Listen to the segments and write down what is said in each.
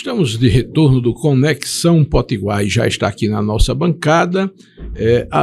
Estamos de retorno do Conexão Potiguar e já está aqui na nossa bancada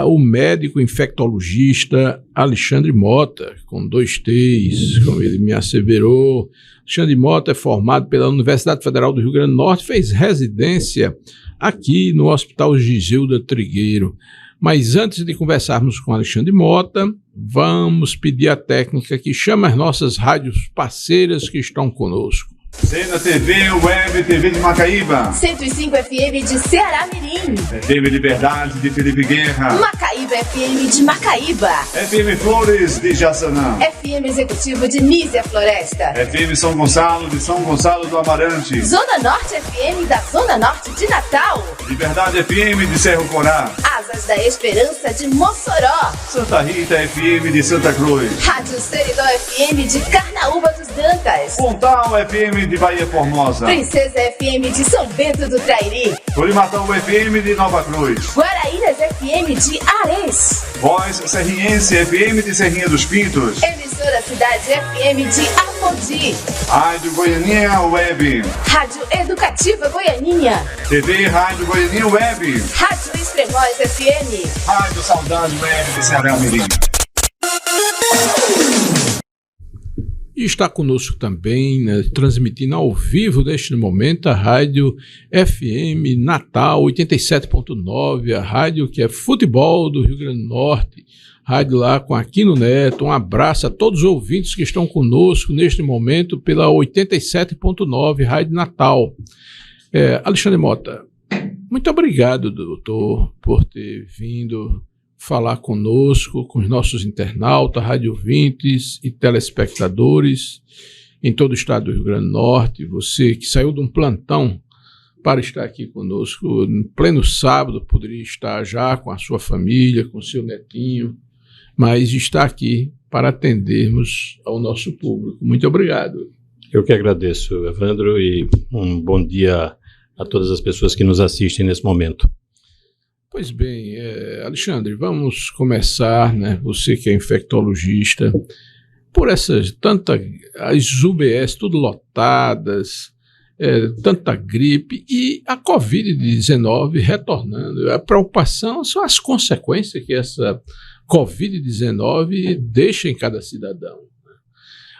o médico infectologista Alexandre Mota, com 2 T's, como ele me asseverou. Alexandre Mota é formado pela Universidade Federal do Rio Grande do Norte, fez residência aqui no Hospital Giselda Trigueiro. Mas antes de conversarmos com Alexandre Mota, vamos pedir a técnica que chama as nossas rádios parceiras que estão conosco. Cena TV, Web TV de Macaíba. 105 FM de Ceará Mirim. FM Liberdade de Felipe Guerra. Macaíba FM de Macaíba. FM Flores de Jaçanã. FM Executivo de Nísia Floresta. FM São Gonçalo de São Gonçalo do Amarante. Zona Norte FM da Zona Norte de Natal. Liberdade FM de Cerro Corá. Asas da Esperança de Mossoró. Santa Rita FM de Santa Cruz. Rádio Seridó FM de Carnaúba dos Dantas. Pontal FM de Bahia Formosa. Princesa FM de São Bento do Trairi. Corimatão FM de Nova Cruz. Guaraíras FM de Ares. Voz Serrinhense FM de Serrinha dos Pintos. Emissora Cidade FM de Apodi. Rádio Goianinha Web. Rádio Educativa Goianinha. TV Rádio Goianinha Web. Rádio Extremoz FM. Rádio Saudade Web de Ceará Mirim. E está conosco também, transmitindo ao vivo neste momento, a Rádio FM Natal 87.9, a rádio que é futebol do Rio Grande do Norte, rádio lá com Aquino Neto. Um abraço a todos os ouvintes que estão conosco neste momento pela 87.9, Rádio Natal. Alexandre Mota, muito obrigado, doutor, por ter vindo falar conosco, com os nossos internautas, rádio ouvintes e telespectadores em todo o estado do Rio Grande do Norte. Você que saiu de um plantão para estar aqui conosco no pleno sábado, poderia estar já com a sua família, com o seu netinho, mas está aqui para atendermos ao nosso público. Muito obrigado. Eu que agradeço, Evandro, e um bom dia a todas as pessoas que nos assistem nesse momento. Pois bem, Alexandre, vamos começar, né? Você que é infectologista, por essas as UBS tudo lotadas, tanta gripe e a Covid-19 retornando. A preocupação são as consequências que essa Covid-19 deixa em cada cidadão.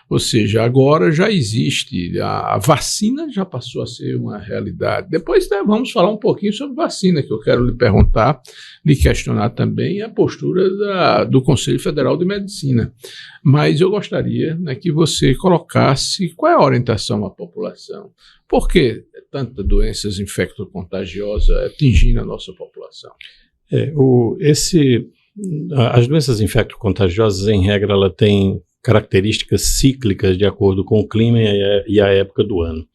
Ou seja, agora já existe, a vacina já passou a ser uma realidade. Depois vamos falar um pouquinho sobre vacina, que eu quero lhe perguntar, lhe questionar também a postura do Conselho Federal de Medicina. Mas eu gostaria, né, que você colocasse qual é a orientação à população. Por que tanta doenças infectocontagiosas atingindo a nossa população? As doenças infectocontagiosas, em regra, ela tem características cíclicas de acordo com o clima e a época do ano.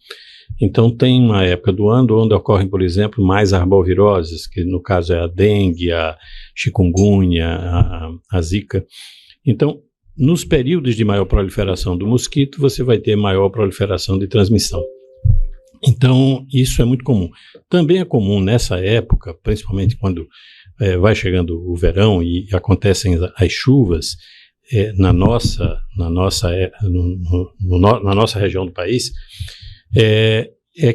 Então, tem uma época do ano onde ocorrem, por exemplo, mais arboviroses, que no caso é a dengue, a chikungunya, a zika. Então, nos períodos de maior proliferação do mosquito, você vai ter maior proliferação de transmissão. Então, isso é muito comum. Também é comum nessa época, principalmente quando vai chegando o verão e acontecem as chuvas, na nossa região do país,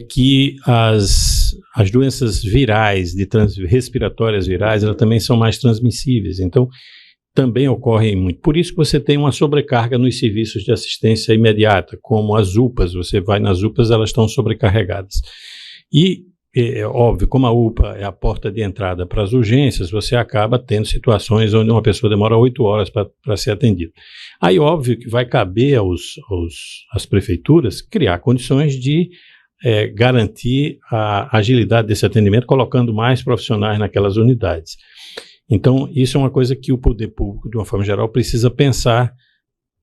que as doenças virais, respiratórias virais, elas também são mais transmissíveis. Então, também ocorrem muito. Por isso que você tem uma sobrecarga nos serviços de assistência imediata, como as UPAs. Você vai nas UPAs, elas estão sobrecarregadas. E é óbvio, como a UPA é a porta de entrada para as urgências, você acaba tendo situações onde uma pessoa demora 8 horas para ser atendida. Aí, óbvio que vai caber às prefeituras criar condições de garantir a agilidade desse atendimento, colocando mais profissionais naquelas unidades. Então, isso é uma coisa que o poder público, de uma forma geral, precisa pensar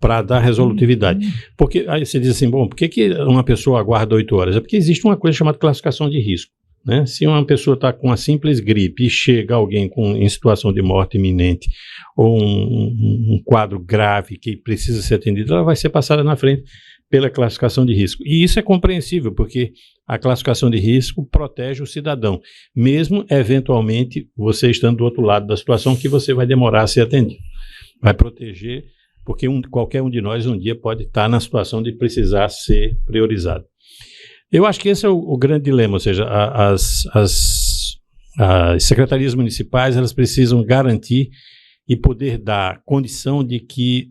para dar resolutividade. Porque aí você diz assim, bom, por que uma pessoa aguarda 8 horas? É porque existe uma coisa chamada classificação de risco, né? Se uma pessoa está com uma simples gripe e chega alguém em situação de morte iminente ou um quadro grave que precisa ser atendido, ela vai ser passada na frente pela classificação de risco. E isso é compreensível, porque a classificação de risco protege o cidadão, mesmo eventualmente você estando do outro lado da situação que você vai demorar a ser atendido. Vai proteger, porque qualquer um de nós um dia pode estar na situação de precisar ser priorizado. Eu acho que esse é o grande dilema, ou seja, as secretarias municipais elas precisam garantir e poder dar condição de que,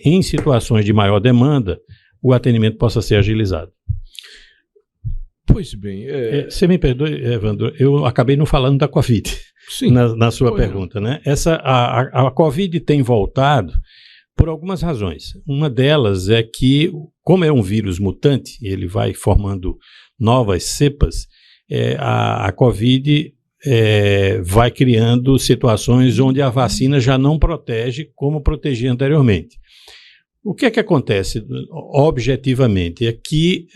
em situações de maior demanda, o atendimento possa ser agilizado. Pois bem. Você me perdoe, Evandro, eu acabei não falando da Covid. Sim, na sua pergunta, né? A Covid tem voltado por algumas razões. Uma delas é que, como é um vírus mutante, ele vai formando novas cepas, a Covid vai criando situações onde a vacina já não protege como protegia anteriormente. O que é que acontece objetivamente? É que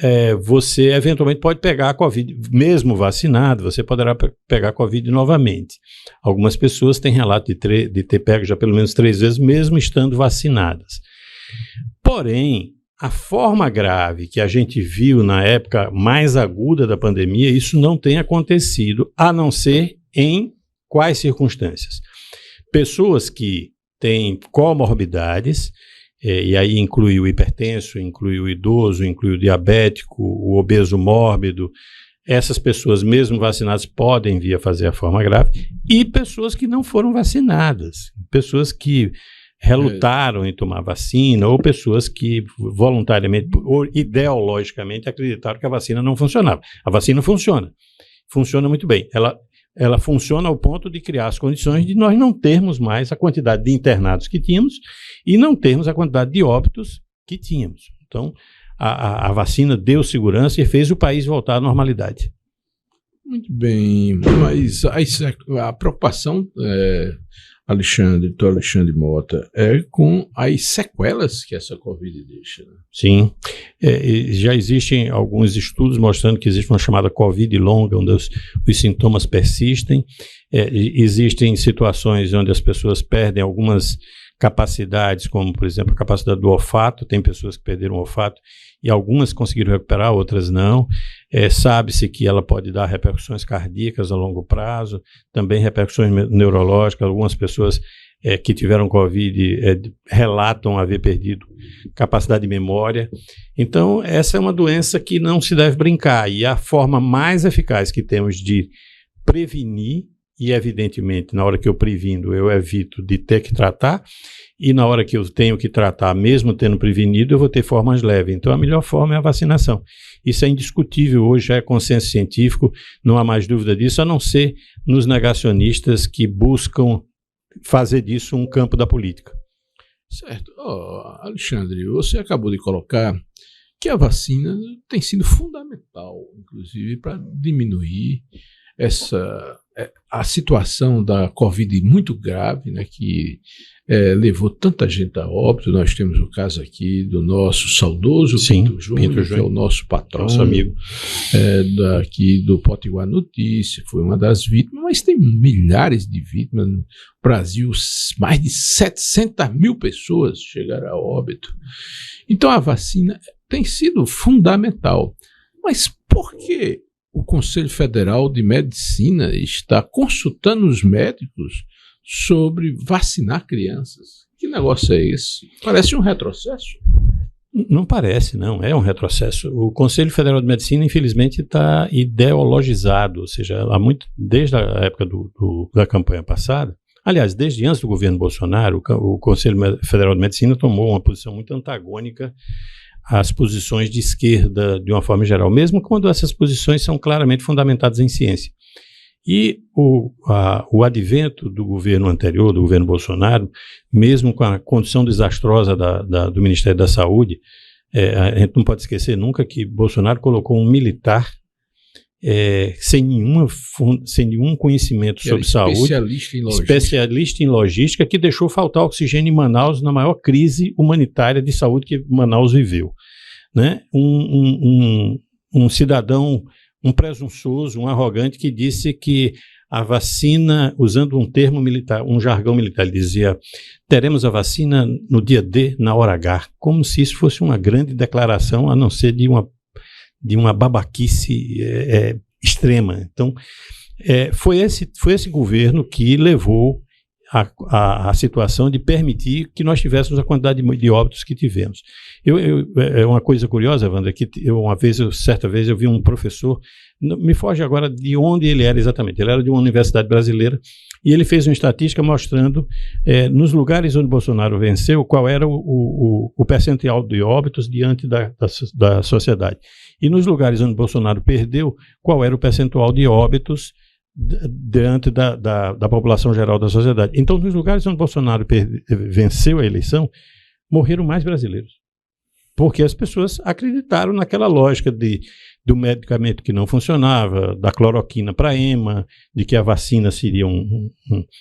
você eventualmente pode pegar a Covid, mesmo vacinado, você poderá pegar a Covid novamente. Algumas pessoas têm relato de ter pego já pelo menos 3 vezes, mesmo estando vacinadas. Porém, a forma grave que a gente viu na época mais aguda da pandemia, isso não tem acontecido, a não ser em quais circunstâncias? Pessoas que têm comorbidades, e aí inclui o hipertenso, inclui o idoso, inclui o diabético, o obeso mórbido. Essas pessoas, mesmo vacinadas, podem vir a fazer a forma grave. E pessoas que não foram vacinadas, pessoas que relutaram em tomar vacina, ou pessoas que voluntariamente ou ideologicamente acreditaram que a vacina não funcionava. A vacina funciona muito bem. Ela funciona ao ponto de criar as condições de nós não termos mais a quantidade de internados que tínhamos e não termos a quantidade de óbitos que tínhamos. Então, a vacina deu segurança e fez o país voltar à normalidade. Muito bem, mas a preocupação, doutor Alexandre Mota, é com as sequelas que essa Covid deixa. Né? Sim, já existem alguns estudos mostrando que existe uma chamada Covid longa, onde os sintomas persistem. Existem situações onde as pessoas perdem algumas capacidades, como, por exemplo, a capacidade do olfato. Tem pessoas que perderam o olfato e algumas conseguiram recuperar, outras não. Sabe-se que ela pode dar repercussões cardíacas a longo prazo, também repercussões neurológicas. Algumas pessoas que tiveram Covid relatam haver perdido capacidade de memória. Então, essa é uma doença que não se deve brincar, e a forma mais eficaz que temos de prevenir, e evidentemente na hora que eu previno eu evito de ter que tratar, e na hora que eu tenho que tratar, mesmo tendo prevenido, eu vou ter formas leves. Então a melhor forma é a vacinação. Isso é indiscutível hoje, já é consenso científico, não há mais dúvida disso, a não ser nos negacionistas que buscam fazer disso um campo da política. Certo. Alexandre, você acabou de colocar que a vacina tem sido fundamental, inclusive, para diminuir a situação da Covid muito grave, né, que levou tanta gente a óbito. Nós temos o caso aqui do nosso saudoso Pinto Júnior, que é o nosso patrão, nosso amigo, daqui do Potiguar Notícia, foi uma das vítimas, mas tem milhares de vítimas. No Brasil, mais de 700 mil pessoas chegaram a óbito. Então a vacina tem sido fundamental. Mas por que o Conselho Federal de Medicina está consultando os médicos sobre vacinar crianças? Que negócio é esse? Parece um retrocesso. Não parece, não. É um retrocesso. O Conselho Federal de Medicina, infelizmente, está ideologizado, ou seja, desde a época da campanha passada, aliás, desde antes do governo Bolsonaro, o Conselho Federal de Medicina tomou uma posição muito antagônica às posições de esquerda, de uma forma geral, mesmo quando essas posições são claramente fundamentadas em ciência. E o advento do governo anterior, do governo Bolsonaro, mesmo com a condição desastrosa do Ministério da Saúde, a gente não pode esquecer nunca que Bolsonaro colocou um militar sem nenhum conhecimento sobre saúde, especialista em logística, que deixou faltar oxigênio em Manaus na maior crise humanitária de saúde que Manaus viveu. Né? Um cidadão, um presunçoso, um arrogante, que disse que a vacina, usando um termo militar, um jargão militar, ele dizia: teremos a vacina no dia D, na hora H, como se isso fosse uma grande declaração, a não ser de uma babaquice extrema. Então, foi esse governo que levou a situação de permitir que nós tivéssemos a quantidade de óbitos que tivemos. É uma coisa curiosa, Wander, que certa vez eu vi um professor, me foge agora de onde ele era exatamente, ele era de uma universidade brasileira, e ele fez uma estatística mostrando nos lugares onde Bolsonaro venceu, qual era o percentual de óbitos diante da sociedade. E nos lugares onde Bolsonaro perdeu, qual era o percentual de óbitos diante da população geral da sociedade. Então, nos lugares onde Bolsonaro venceu a eleição, morreram mais brasileiros. Porque as pessoas acreditaram naquela lógica do medicamento que não funcionava, da cloroquina para ema, de que a vacina seria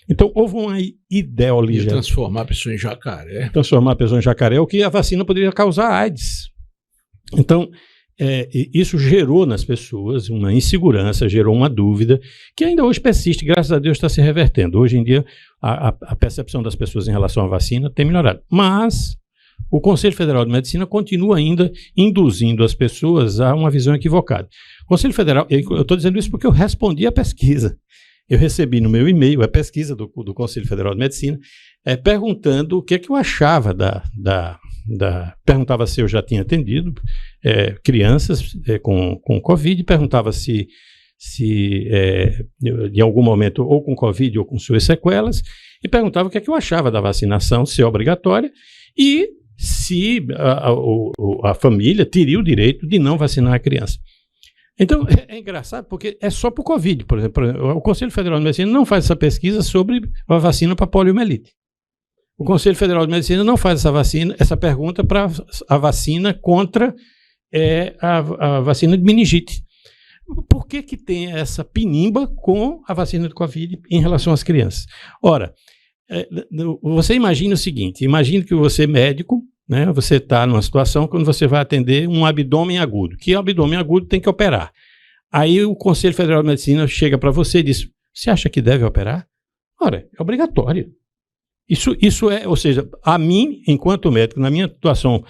Então, houve uma ideologia. Transformar a pessoa em jacaré. Transformar a pessoa em jacaré, o que a vacina poderia causar AIDS. Então, isso gerou nas pessoas uma insegurança, gerou uma dúvida, que ainda hoje persiste, graças a Deus está se revertendo. Hoje em dia, a percepção das pessoas em relação à vacina tem melhorado. Mas o Conselho Federal de Medicina continua ainda induzindo as pessoas a uma visão equivocada. O Conselho Federal, eu estou dizendo isso porque eu respondi à pesquisa. Eu recebi no meu e-mail a pesquisa do Conselho Federal de Medicina, perguntando o que é que eu achava perguntava se eu já tinha atendido crianças com Covid, perguntava se em algum momento ou com Covid ou com suas sequelas, e perguntava o que é que eu achava da vacinação, se é obrigatória, e se a família teria o direito de não vacinar a criança. Então, é engraçado porque é só para o Covid, por exemplo. O Conselho Federal de Medicina não faz essa pesquisa sobre a vacina para poliomielite. O Conselho Federal de Medicina não faz essa pergunta para a vacina contra a vacina de meningite. Por que tem essa pinimba com a vacina de Covid em relação às crianças? Ora, você imagina o seguinte, imagine que você é médico, né, você está numa situação quando você vai atender um abdômen agudo, que o abdômen agudo tem que operar. Aí o Conselho Federal de Medicina chega para você e diz, você acha que deve operar? Ora, é obrigatório. Isso ou seja, a mim, enquanto médico, na minha situação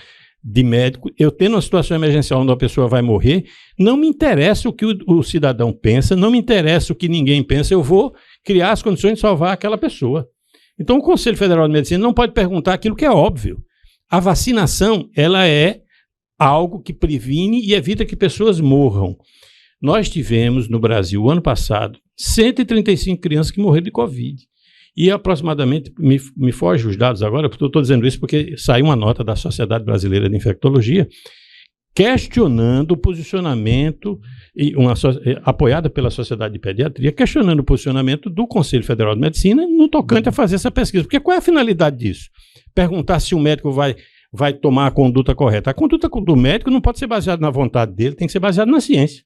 de médico, eu tendo uma situação emergencial onde a pessoa vai morrer, não me interessa o que o cidadão pensa, não me interessa o que ninguém pensa, eu vou criar as condições de salvar aquela pessoa. Então o Conselho Federal de Medicina não pode perguntar aquilo que é óbvio. A vacinação, ela é algo que previne e evita que pessoas morram. Nós tivemos no Brasil, ano passado, 135 crianças que morreram de Covid. E aproximadamente, me foge os dados agora, porque eu estou dizendo isso porque saiu uma nota da Sociedade Brasileira de Infectologia questionando o posicionamento, apoiada pela Sociedade de Pediatria, questionando o posicionamento do Conselho Federal de Medicina no tocante a fazer essa pesquisa. Porque qual é a finalidade disso? Perguntar se o médico vai tomar a conduta correta. A conduta do médico não pode ser baseada na vontade dele, tem que ser baseada na ciência.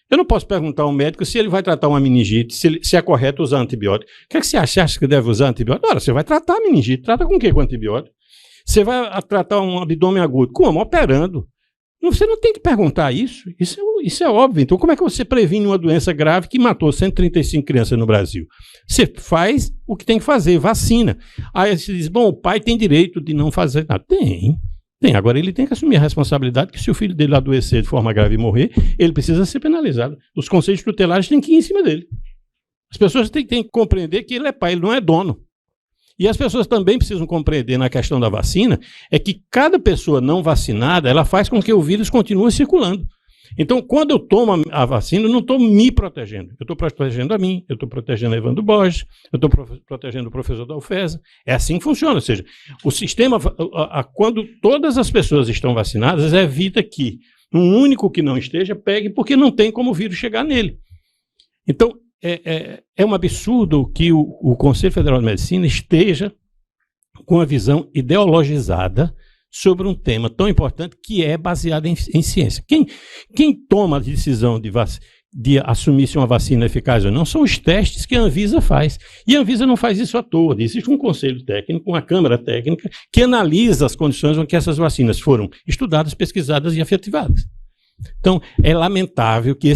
Eu não posso perguntar ao médico se ele vai tratar uma meningite, se é correto usar antibiótico. O que é que você acha? Você acha que deve usar antibiótico? Ora, você vai tratar a meningite. Trata com o quê com antibiótico? Você vai tratar um abdômen agudo. Como? Operando. Você não tem que perguntar isso. Isso é óbvio. Então, como é que você previne uma doença grave que matou 135 crianças no Brasil? Você faz o que tem que fazer, vacina. Aí você diz, bom, o pai tem direito de não fazer nada. Tem. Agora ele tem que assumir a responsabilidade que se o filho dele adoecer de forma grave e morrer, ele precisa ser penalizado. Os conselhos tutelares têm que ir em cima dele. As pessoas têm que compreender que ele é pai, ele não é dono. E as pessoas também precisam compreender na questão da vacina, é que cada pessoa não vacinada, ela faz com que o vírus continue circulando. Então, quando eu tomo a vacina, eu não estou me protegendo. Eu estou protegendo a mim, eu estou protegendo a Evandro Borges, eu estou protegendo o professor da UFESA. É assim que funciona. Ou seja, o sistema, quando todas as pessoas estão vacinadas, evita que um único que não esteja pegue, porque não tem como o vírus chegar nele. Então, é um absurdo que o Conselho Federal de Medicina esteja com a visão ideologizada sobre um tema tão importante que é baseado em ciência. Quem toma a decisão de assumir se uma vacina é eficaz ou não são os testes que a Anvisa faz. E a Anvisa não faz isso à toa. Existe um conselho técnico, uma câmara técnica, que analisa as condições em que essas vacinas foram estudadas, pesquisadas e efetivadas. Então, é lamentável que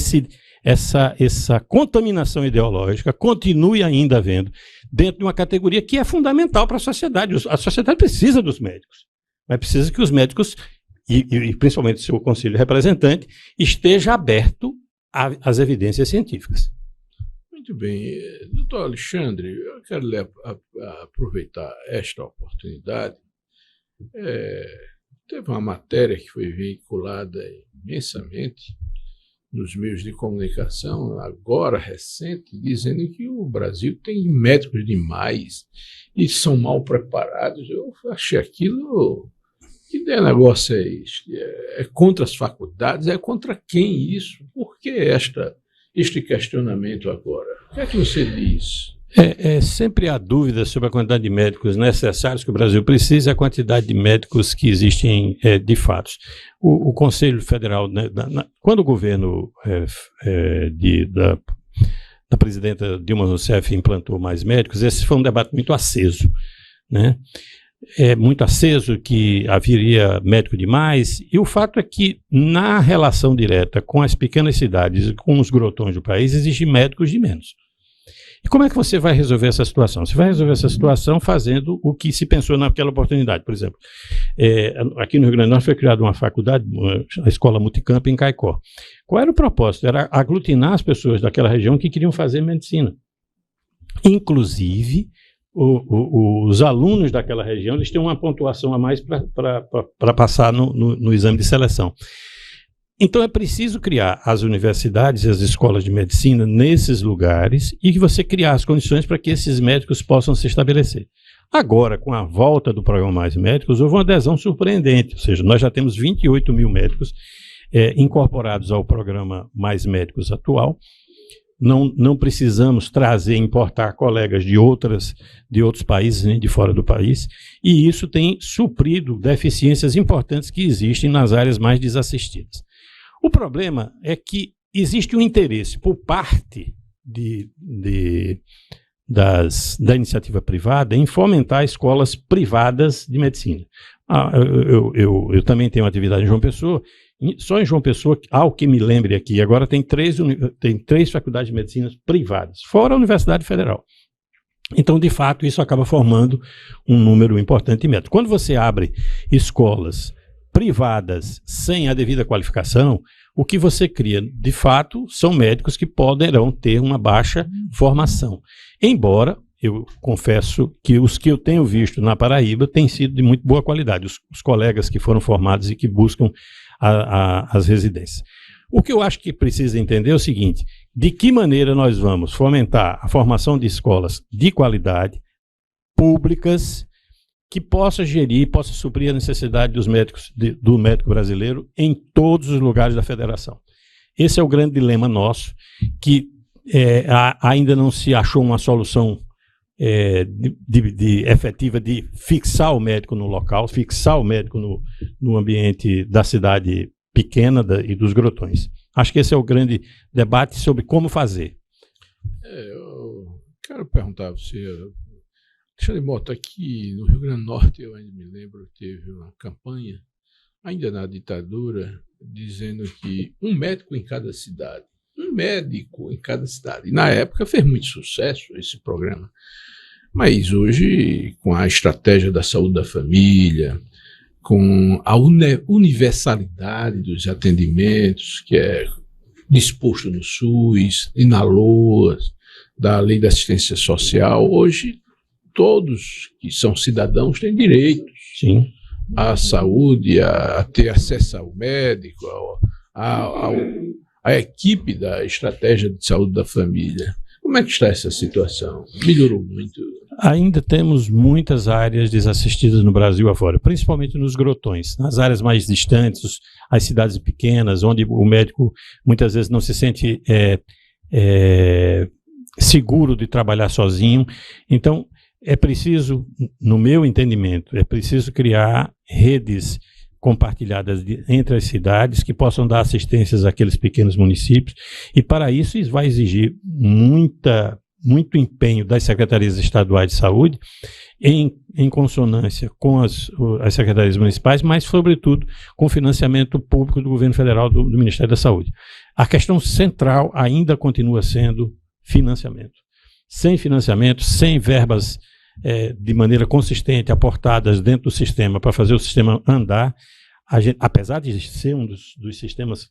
essa contaminação ideológica continue ainda havendo dentro de uma categoria que é fundamental para a sociedade. A sociedade precisa dos médicos. Mas precisa que os médicos, e principalmente o seu conselho representante, esteja aberto às evidências científicas. Muito Muito bem. Doutor Alexandre, eu quero aproveitar esta oportunidade. Teve uma matéria que foi veiculada imensamente nos meios de comunicação, agora recente, dizendo que o Brasil tem médicos demais e são mal preparados. Eu achei aquilo... Que negócio é este? É contra as faculdades? É contra quem isso? Por que este questionamento agora? O que é que você diz? Sempre há dúvidas sobre a quantidade de médicos necessários que o Brasil precisa e a quantidade de médicos que existem de fato. O Conselho Federal, né, quando o governo da presidenta Dilma Rousseff implantou mais médicos, esse foi um debate muito aceso, né? Muito aceso que haveria médico demais, e o fato é que na relação direta com as pequenas cidades e com os grotões do país, existem médicos de menos. E como é que você vai resolver essa situação? Você vai resolver essa situação fazendo o que se pensou naquela oportunidade. Por exemplo, aqui no Rio Grande do Norte foi criada uma faculdade, a Escola Multicamp em Caicó. Qual era o propósito? Era aglutinar as pessoas daquela região que queriam fazer medicina. Inclusive, os alunos daquela região, eles têm uma pontuação a mais para passar no exame de seleção. Então é preciso criar as universidades e as escolas de medicina nesses lugares e que você criar as condições para que esses médicos possam se estabelecer. Agora, com a volta do programa Mais Médicos, houve uma adesão surpreendente, ou seja, nós já temos 28 mil médicos incorporados ao programa Mais Médicos atual. Não precisamos importar colegas de outros países, nem de fora do país, e isso tem suprido deficiências importantes que existem nas áreas mais desassistidas. O problema é que existe um interesse por parte da iniciativa privada em fomentar escolas privadas de medicina. Eu também tenho atividade em João Pessoa. Só em João Pessoa, ao que me lembre aqui, agora tem três faculdades de medicina privadas, fora a Universidade Federal. Então, de fato, isso acaba formando um número importante de médicos. Quando você abre escolas privadas sem a devida qualificação, o que você cria, de fato, são médicos que poderão ter uma baixa formação. Embora, eu confesso que os que eu tenho visto na Paraíba têm sido de muito boa qualidade, os colegas que foram formados e que buscam as residências. O que eu acho que precisa entender é o seguinte: de que maneira nós vamos fomentar a formação de escolas de qualidade, públicas, que possa gerir, possa suprir a necessidade dos médicos, do médico brasileiro em todos os lugares da federação. Esse é o grande dilema nosso, que ainda não se achou uma solução efetiva de fixar o médico no local, fixar o médico no ambiente da cidade pequena e dos grotões. Acho que esse é o grande debate sobre como fazer. Eu quero perguntar a você, Alexandre Mota, aqui no Rio Grande do Norte, eu ainda me lembro, teve uma campanha, ainda na ditadura, dizendo que um médico em cada cidade. Um médico em cada cidade. E na época fez muito sucesso esse programa. Mas hoje, com a estratégia da saúde da família, com a universalidade dos atendimentos, que é disposto no SUS e na LOAS, da Lei da Assistência Social, hoje todos que são cidadãos têm direitos Sim. à saúde, a ter acesso ao médico, a equipe da estratégia de saúde da família. Como é que está essa situação? Melhorou muito? Ainda temos muitas áreas desassistidas no Brasil afora, principalmente nos grotões, nas áreas mais distantes, as cidades pequenas, onde o médico muitas vezes não se sente seguro de trabalhar sozinho. Então, é preciso, no meu entendimento, criar redes compartilhadas entre as cidades que possam dar assistências àqueles pequenos municípios, e para isso vai exigir muito empenho das secretarias estaduais de saúde em consonância com as secretarias municipais, mas sobretudo com o financiamento público do governo federal, do Ministério da Saúde. A questão central ainda continua sendo financiamento. Sem financiamento, sem verbas de maneira consistente aportadas dentro do sistema para fazer o sistema andar, apesar de ser um dos sistemas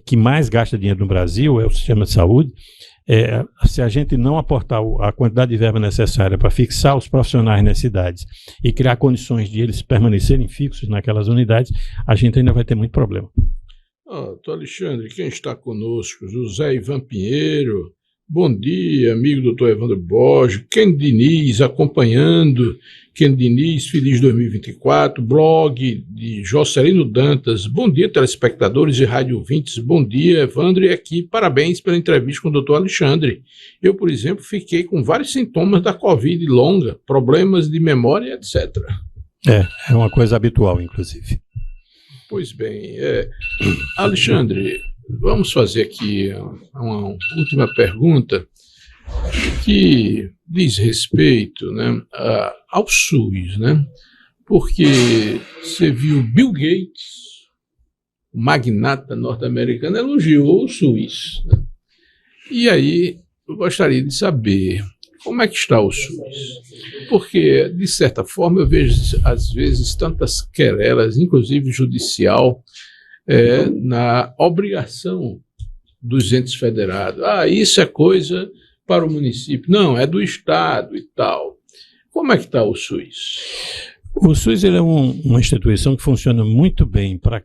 que mais gasta dinheiro no Brasil, é o sistema de saúde, se a gente não aportar a quantidade de verba necessária para fixar os profissionais nas cidades e criar condições de eles permanecerem fixos naquelas unidades, a gente ainda vai ter muito problema. Doutor Alexandre, quem está conosco? José Ivan Pinheiro. Bom dia, amigo doutor Evandro Borges. Ken Diniz acompanhando. Ken Diniz, feliz 2024. Blog de Jocelino Dantas. Bom dia, telespectadores e rádio ouvintes. Bom dia, Evandro. E aqui, parabéns pela entrevista com o doutor Alexandre. Eu, por exemplo, fiquei com vários sintomas da Covid longa, problemas de memória, etc. É uma coisa habitual, inclusive. Pois bem, Alexandre, vamos fazer aqui uma última pergunta que diz respeito, né, ao SUS, né? Porque você viu Bill Gates, o magnata norte-americano, elogiou o SUS, né? E aí eu gostaria de saber como é que está o SUS. Porque, de certa forma, eu vejo, às vezes, tantas querelas, inclusive judicial, na obrigação dos entes federados. Isso é coisa para o município. Não, é do Estado e tal. Como é que está o SUS? O SUS ele é uma instituição que funciona muito bem para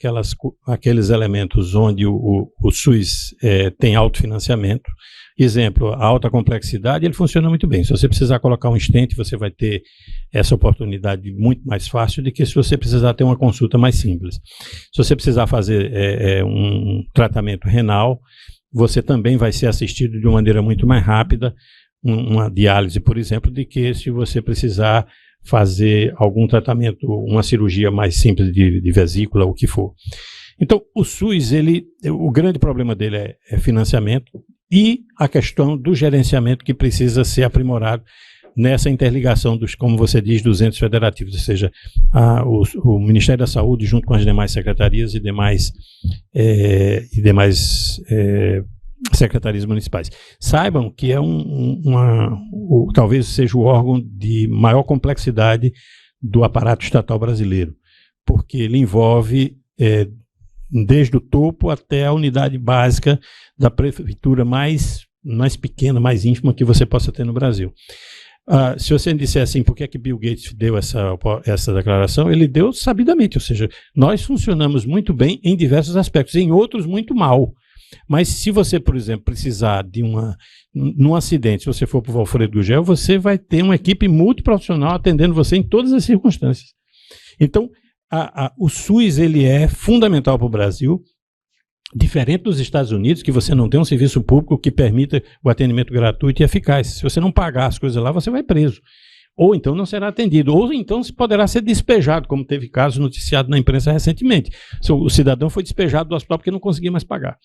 aqueles elementos onde o SUS tem autofinanciamento. Exemplo, a alta complexidade, ele funciona muito bem. Se você precisar colocar um stent, você vai ter essa oportunidade muito mais fácil do que se você precisar ter uma consulta mais simples. Se você precisar fazer um tratamento renal, você também vai ser assistido de uma maneira muito mais rápida, uma diálise, por exemplo, do que se você precisar fazer algum tratamento, uma cirurgia mais simples de vesícula, o que for. Então, o SUS, o grande problema dele é financiamento e a questão do gerenciamento que precisa ser aprimorado nessa interligação dos, como você diz, dos entes federativos, ou seja, o Ministério da Saúde junto com as demais secretarias e demais secretarias municipais. Saibam que talvez seja o órgão de maior complexidade do aparato estatal brasileiro, porque ele envolve desde o topo até a unidade básica da prefeitura mais pequena, mais ínfima que você possa ter no Brasil. Se você me disser assim, por que é que Bill Gates deu essa declaração? Ele deu sabidamente, ou seja, nós funcionamos muito bem em diversos aspectos, em outros muito mal. Mas se você, por exemplo, precisar num acidente, se você for para o Valfredo Gugel, você vai ter uma equipe multiprofissional atendendo você em todas as circunstâncias. Então, o SUS ele é fundamental para o Brasil, diferente dos Estados Unidos, que você não tem um serviço público que permita o atendimento gratuito e eficaz. Se você não pagar as coisas lá, você vai preso. Ou então não será atendido, ou então poderá ser despejado, como teve caso noticiado na imprensa recentemente. O cidadão foi despejado do hospital porque não conseguia mais pagar.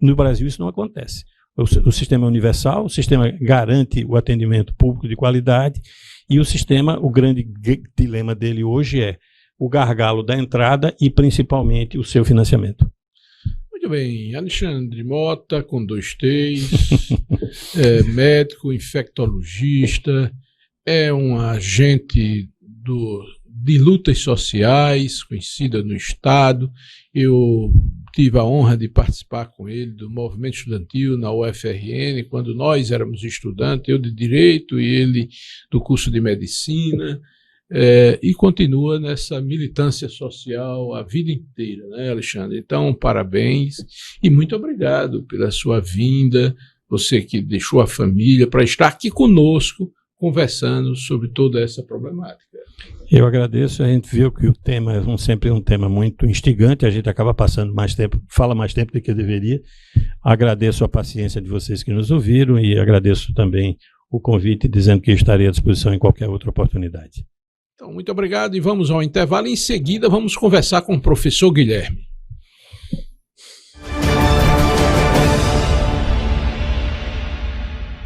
No Brasil isso não acontece. O sistema é universal, o sistema garante o atendimento público de qualidade e o grande dilema dele hoje é o gargalo da entrada e principalmente o seu financiamento. Muito bem, Alexandre Mota, com 2 T's, médico, infectologista, é um agente de lutas sociais, conhecida no Estado. Eu tive a honra de participar com ele do movimento estudantil na UFRN, quando nós éramos estudantes, eu de Direito e ele do curso de Medicina, e continua nessa militância social a vida inteira, né, Alexandre? Então, parabéns e muito obrigado pela sua vinda, você que deixou a família para estar aqui conosco, conversando sobre toda essa problemática. Eu agradeço, a gente viu que o tema é sempre um tema muito instigante, a gente acaba passando mais tempo, fala mais tempo do que deveria. Agradeço a paciência de vocês que nos ouviram e agradeço também o convite, dizendo que estarei à disposição em qualquer outra oportunidade. Então, muito obrigado e vamos ao intervalo. Em seguida, vamos conversar com o professor Guilherme.